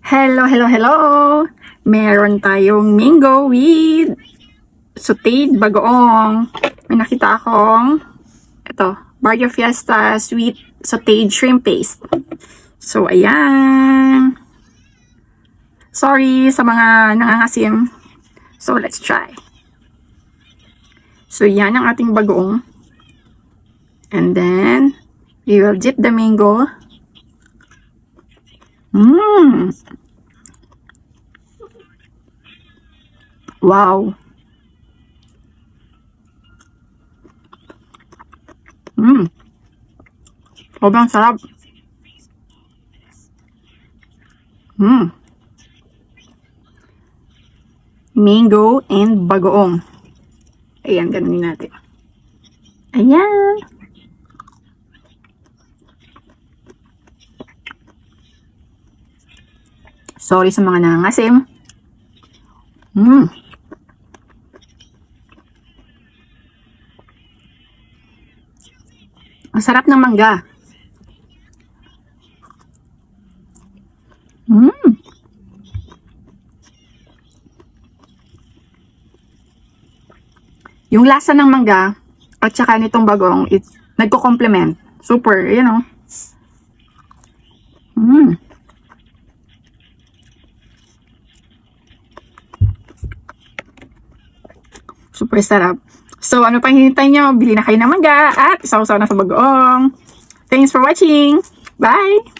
Hello, hello, hello! Meron tayong mango with sauteed bagoong. May nakita akong ito, Barrio Fiesta sweet sauteed shrimp paste. So, ayan. Sorry sa mga nangangasim. So, let's try. So, yan ang ating bagoong. And then, we will dip the mango. Wow. Sobrang sarap. Mango and bagoong. Ayan, ganunin natin. Ayan. Sorry sa mga nangangasim. Ang sarap ng mangga. Yung lasa ng mangga at saka nitong bagong, it's nagko-complement. Super, you know. Super sarap. So, ano pang hinintay nyo? Bili na kayo ng mangga at isaw-saw na sa bagoong. Thanks for watching. Bye!